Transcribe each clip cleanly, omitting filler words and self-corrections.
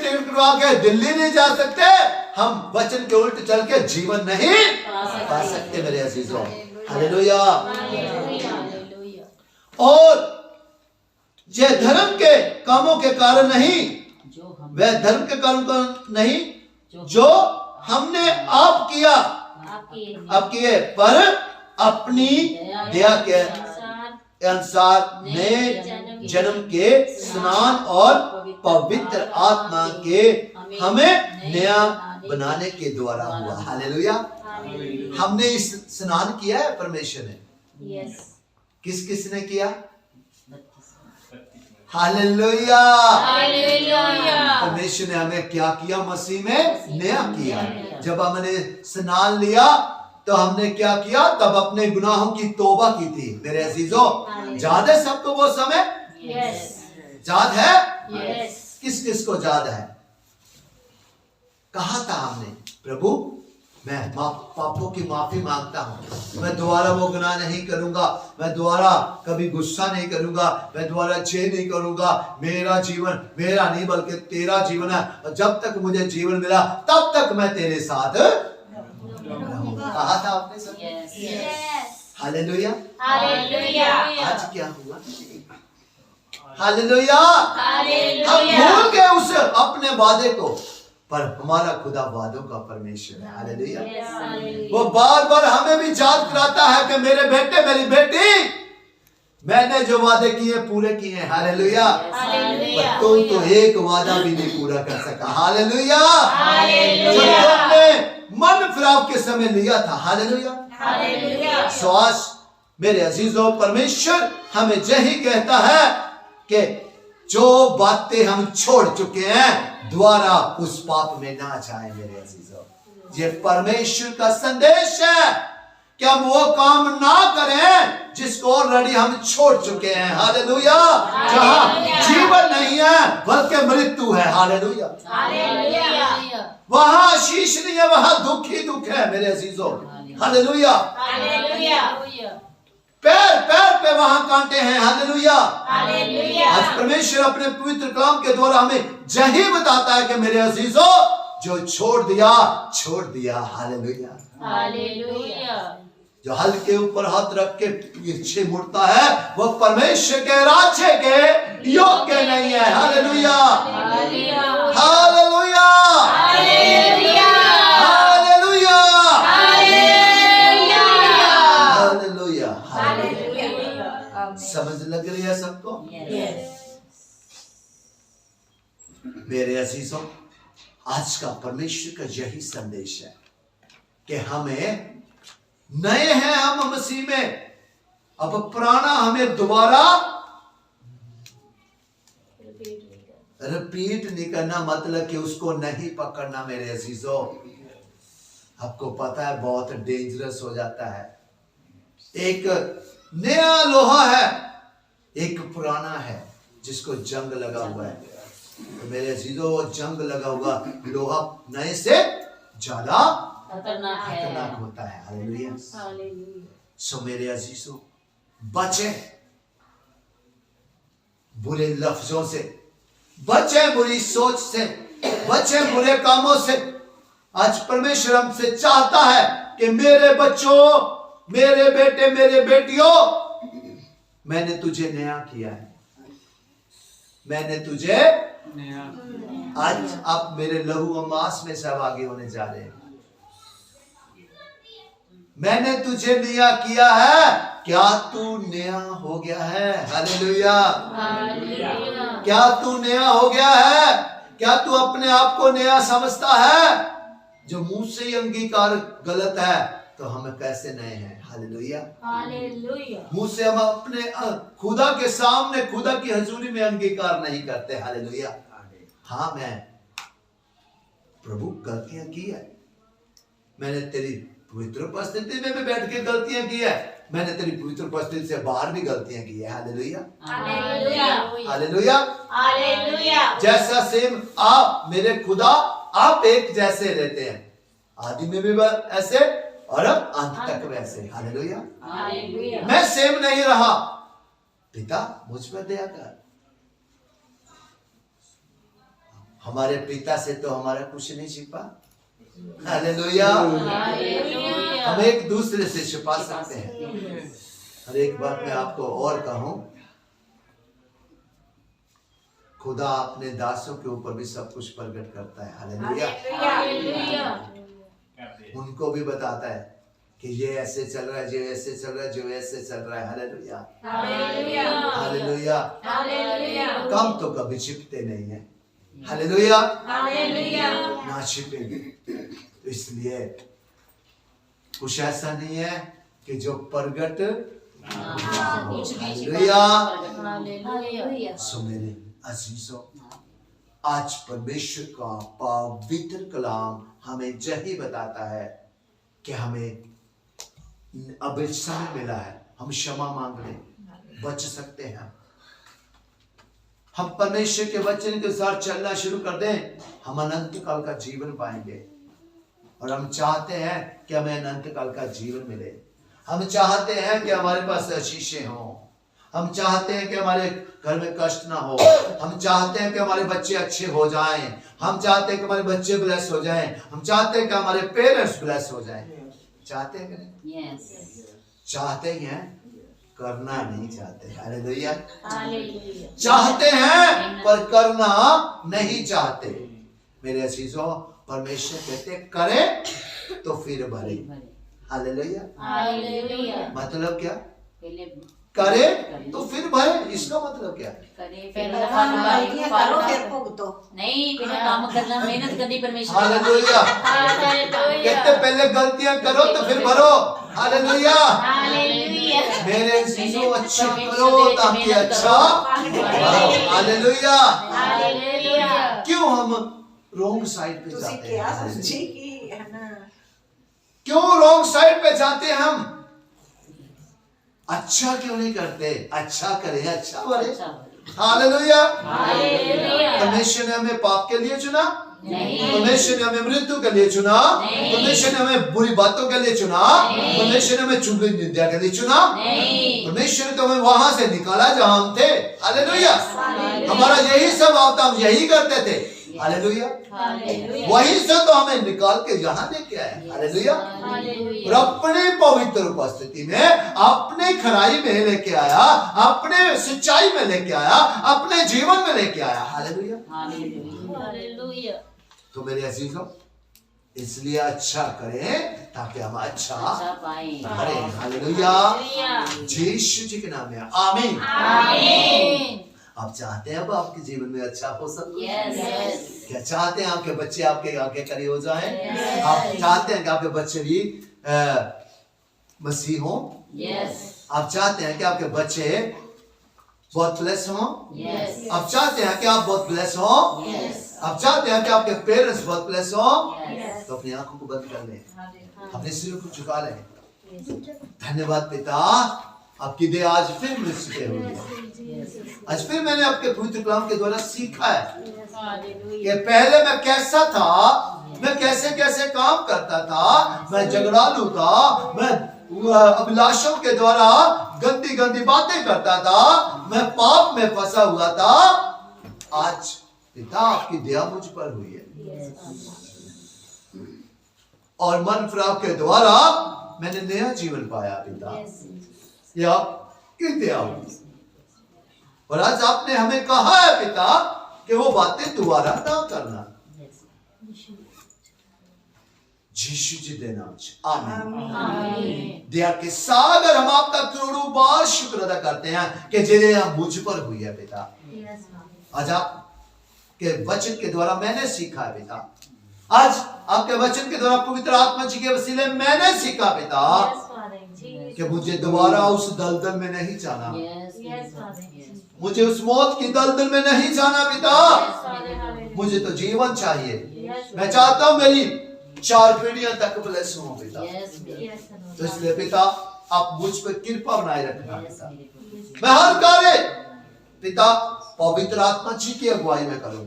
Ticket करवा के दिल्ली नहीं जा सकते, हम वचन के उल्ट चल के जीवन नहीं पा सकते मेरे अजीजों। हालेलुया। और ये धर्म के कामों के कारण नहीं, वह धर्म के कारण नहीं जो हमने आप किया, अब किए, पर अपनी दया के अनुसार नए जन्म के स्नान और पवित्र आत्मा के हमें नया बनाने के द्वारा हुआ। हालेलुया। हमने इस स्नान किया है परमेश्वर ने। किस किस ने किया? हालेलुया। परमेश्वर ने हमें क्या किया? मसीह में नया किया। जब हमने स्नान लिया तो हमने क्या किया? तब अपने गुनाहों की तौबा की थी मेरे अजीजों। याद है सबको वो समय? याद है? किस किस को याद है? कहा था हमने, प्रभु मैं पापों की माफी मांगता हूं, मैं दोबारा वो गुनाह नहीं करूंगा, मैं दोबारा कभी गुस्सा नहीं करूंगा, मैं दोबारा जे नहीं करूंगा, मेरा जीवन मेरा नहीं बल्कि तेरा जीवन है, और जब तक मुझे जीवन मिला तब तक मैं तेरे साथ रहूंगा। कहा था आपने सब? हालेलुया। आज क्या हुआ? हालेलुया। हम भूल गए उस अपने वादे को, पर हमारा खुदा वादों का परमेश्वर है। हालेलुया। वो बार बार हमें भी याद कराता है कि मेरे बेटे मेरी बेटी, मैंने जो वादे किए पूरे किए हैं। हालेलुया। पर तुम तो एक वादा भी नहीं पूरा कर सका। हालेलुया। जो तुमने मन फिराव के समय लिया था। हालेलुया। श्वास मेरे अजीजों, परमेश्वर हमें यही कहता है कि जो बातें हम छोड़ चुके हैं द्वारा उस पाप में ना जाए मेरे अजीजों। ये परमेश्वर का संदेश है कि हम वो काम ना करें जिसको ऑलरेडी हम छोड़ चुके हैं। हालेलुया। जहां जीवन नहीं है बल्कि मृत्यु है। हालेलुया। वहां आशीष नहीं है, वहां दुख ही दुख है मेरे अजीजों। हालेलुया। पैर पैर पे वहां कांटे हैं। हालेलुया। आज परमेश्वर अपने पवित्र कलाम के द्वारा हमें यही बताता है कि मेरे अजीजों, जो छोड़ दिया। हालेलुया। जो हल के ऊपर हाथ रख के पीछे मुड़ता है वो परमेश्वर के राज्य के योग्य नहीं है। हालेलुया। हालेलुया। समझ लग रही है सबको? मेरे अजीजों, आज का परमेश्वर का यही संदेश है कि हमें नए हैं हम मसीह में। अब पुराना हमें दोबारा रिपीट नहीं करना, मतलब कि उसको नहीं पकड़ना मेरे अजीजों। आपको पता है बहुत डेंजरस हो जाता है। एक नया लोहा है, एक पुराना है जिसको जंग लगा हुआ है। तो मेरे अजीजों, वो जंग लगा हुआ लोहा नए से ज्यादा खतरनाक होता है। हालेलुया। सो मेरे अजीजों, बचे बुरे लफ्जों से, बचे बुरी सोच से, बचे बुरे कामों से। आज परमेश्वर हमसे चाहता है कि मेरे बच्चों, मेरे बेटे, मेरे बेटियों, मैंने तुझे नया किया है। मैंने तुझे आज आप मेरे लहू और मांस में सहभागी होने जा रहे हैं। मैंने तुझे नया किया है। क्या तू नया हो गया है? हालेलुया। क्या तू नया हो गया है? क्या तू अपने आप को नया समझता है? जो मुंह से ही अंगीकार गलत है तो हम कैसे नए हैं? हालेलुया। मुंह से हम अपने खुदा के सामने, खुदा की हजूरी में अंगीकार नहीं करते। हालेलुया। हाँ, मैं प्रभु गलतियां की है, मैंने तेरी पवित्र उपस्थिति में भी बैठ के गलतियां की है, मैंने तेरी पवित्र उपस्थिति से बाहर भी गलतियां की है। हालेलुया। हालेलुया। जैसा सेम आप मेरे खुदा आप एक जैसे रहते हैं, आदि में भी ऐसे और अब अंत तक वैसे। हालेलुया। मैं सेम नहीं रहा। पिता मुझ पर दया कर। हमारे पिता से तो हमारा कुछ नहीं छिपा। हालेलुया। हम एक दूसरे से छिपा सकते हैं। और एक बात मैं आपको और कहूं, खुदा अपने दासों के ऊपर भी सब कुछ प्रकट करता है। हालेलुया। उनको भी बताता है कि ये ऐसे चल रहा है, जो ऐसे चल रहा है, जो ऐसे चल रहा है। हालेलुया। हालेलुया। कम तो कभी छिपते नहीं है। हालेलुया। ना छिपेंगे। तो इसलिए कुछ ऐसा नहीं है कि जो प्रकट। हालेलुया। सो मेरे अजीजों, आज परमेश्वर का पवित्र कलाम हमें यही बताता है कि हमें अब समय मिला है, हम क्षमा मांग लें, बच सकते हैं। हम परमेश्वर के वचन के साथ चलना शुरू कर दें, हम अनंत काल का जीवन पाएंगे। और हम चाहते हैं कि हमें अनंत काल का जीवन मिले। हम चाहते हैं कि हमारे पास आशीषें हों। हम चाहते हैं कि हमारे घर में कष्ट ना हो। हम चाहते हैं कि हमारे बच्चे अच्छे हो जाएं। हम चाहते हैं कि हमारे बच्चे ब्लेस हो जाएं। हम चाहते हैं कि हमारे पेरेंट्स ब्लेस हो जाएं। चाहते हैं कि नहीं? yes. चाहते ही हैं, करना नहीं चाहते। हालेलुया। चाहते हैं पर करना नहीं चाहते। मेरे अजीजों, परमेश्वर कहते करे तो फिर भरे। हालेलुया। मतलब क्या? करे तो फिर भरे, इसका मतलब क्या है? नहीं, काम करना, मेहनत करनी परमेश्वर। हालेलुया। कहते पहले गलतियां करो तो फिर भरो। हालेलुया। मेरे चीजों अच्छा करो ताकि अच्छा भरो। हालेलुया। क्यों हम रोंग साइड पे जाते हैं? क्यों रोंग साइड पे जाते हैं हम? अच्छा क्यों नहीं करते? अच्छा करें, अच्छा भरे। हालेलुया। परमेश्वर ने हमें पाप के लिए चुना? परमेश्वर ने हमें मृत्यु के लिए चुना? परमेश्वर ने हमें बुरी बातों के लिए चुना? परमेश्वर ने हमें चुगली निंदा के लिए चुना? परमेश्वर ने तो हमें वहां से निकाला जहां हम थे। हालेलुया। हमारा यही स्वभाव था, हम यही करते थे। हालेलुया। वहीं से तो हमें निकाल के यहाँ लेके आया। हालेलुया। और अपने पवित्र उपस्थिति में, अपने खराई में लेके आया, अपने सच्चाई में लेके आया, अपने जीवन में लेके आया। हालेलुया। तो मेरे अजीजों, इसलिए अच्छा करें ताकि हम अच्छा करें। हालेलुया। यीशु जी के नाम में आमीन। आप चाहते हैं अब आपके जीवन में अच्छा हो सब? क्या चाहते हैं आपके बच्चे आपके आगे खड़े हो जाएं? आप चाहते हैं कि आपके बच्चे भी मसीह हों? आप चाहते हैं कि आपके बच्चे बहुत ब्लेस हों? आप चाहते हैं कि आप बहुत ब्लेस हों? आप चाहते हैं कि आपके पेरेंट्स बहुत ब्लेस हों? तो अपनी आंखों को बंद कर लें, अपने सिर को झुका लें। धन्यवाद पिता, आपकी दया आज फिर मुझसे हुई। आज फिर मैंने आपके पवित्र कलाम के द्वारा सीखा है कि पहले मैं कैसा था, मैं कैसे कैसे काम करता था, मैं झगड़ालू था, मैं अभिलाषों के द्वारा गंदी गंदी बातें करता था, मैं पाप में फंसा हुआ था। आज पिता आपकी दया मुझ पर हुई है और मन फिराव के द्वारा मैंने नया जीवन पाया पिता। यह आपकी दया हुई। और आज आपने हमें कहा है पिता कि वो बातें दोबारा ना करना। यीशु जी दे नाम से आमीन। दया के सागर हम आपका करोड़ों बार शुक्र अदा करते हैं कि जिन्हें मुझ पर हुई है पिता। आज आपके वचन के द्वारा मैंने सीखा है पिता। आज आपके वचन के द्वारा पवित्र आत्मा जी के वसीले मैंने सीखा पिता कि मुझे दोबारा उस दलदल में नहीं जाना, मुझे उस मौत की दलदल में नहीं जाना पिता। मुझे तो जीवन चाहिए। मैं चाहता हूं मेरी 4 पीढ़ियां तक ब्लेस हो पिता। तो इसलिए पिता आप मुझ पर कृपा बनाए रखना पिता। मैं हर कार्य पिता पवित्र आत्मा जी की अगुवाई में करूं,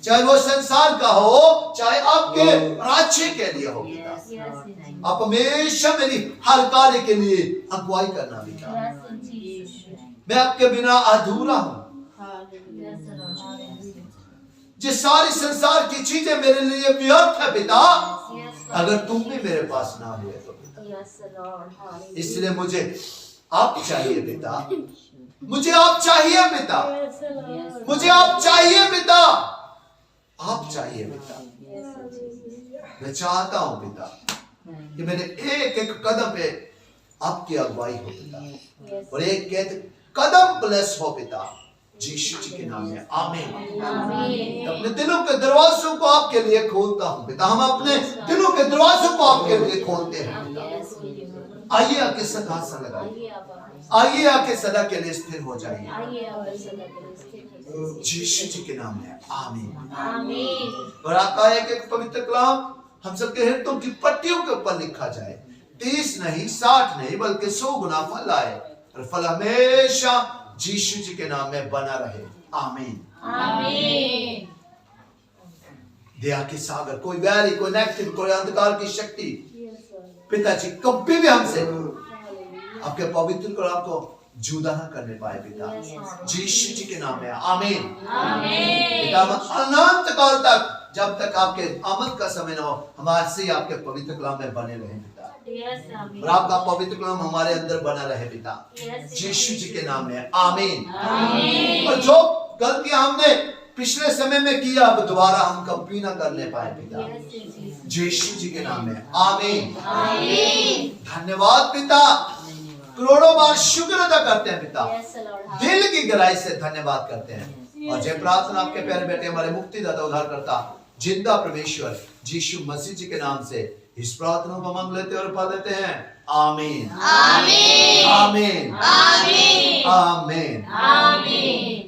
चाहे वो संसार का हो, चाहे आपके राज्य के लिए हो पिता। आप हमेशा मेरी हर कार्य के लिए अगुवाई करना पिता। मैं आपके बिना अधूरा हूं। जिस सारी संसार की चीजें मेरे लिए व्यर्थ है पिता, अगर तुम भी मेरे पास ना हुए तो पिता। इसलिए मुझे आप चाहिए पिता, मुझे आप चाहिए पिता, मुझे आप चाहिए पिता, आप चाहिए पिता। मैं चाहता हूं पिता कि मेरे एक एक कदम पे आपकी अगुवाई हो पिता, और एक एक कदम प्लस हो पिता, यीशु जी के नाम में आमीन। अपने दिलों के दरवाजों को आपके लिए खोलता हूं पिता, हम अपने दिलों के दरवाजों को आपके लिए खोलते हैं पिता। आइए आके सदा सा लगाइए, आइए आके सदा के लिए स्थिर हो जाइए, यीशु जी के नाम में आमीन। और आपका एक एक पवित्र कलाम हम सबके हृदयों की पट्टियों के ऊपर लिखा जाए, 30 नहीं 60 नहीं बल्कि 100 गुना फल आए, और फल हमेशा यीशु जी के नाम में बना रहे। आमीन आमीन। दया के सागर, कोई वैरी, कोई नेगेटिव, कोई अंधकार की शक्ति पिताजी कभी भी हमसे आपके पवित्र कलाम को जुदा ना करने पाए पिता, यीशु जी के नाम में आमीन पिता। अनंत काल तक, जब तक आपके आमद का समय न हो, हमारे से आपके पवित्र कलाम में बने रहे पिता, और आपका पवित्र कलाम हमारे अंदर बना रहे पिता, यीशु जी के नाम में आमीन। और जो गलतियां हमने पिछले समय में किया, अब दोबारा हम कभी ना करने पाए पिता, यीशु जी के नाम में आमीन। धन्यवाद पिता, करोड़ों बार शुक्र अदा करते हैं पिता, दिल की गहराई से धन्यवाद करते हैं। और जय प्रार्थना आपके प्यारे बेटे हमारे मुक्तिदाता उद्धारकर्ता जिंदा परमेश्वर यीशु मसीह जी के नाम से इस प्रार्थना को मांग लेते और पा देते हैं। आमीन आमीन आमीन आमीन आमीन।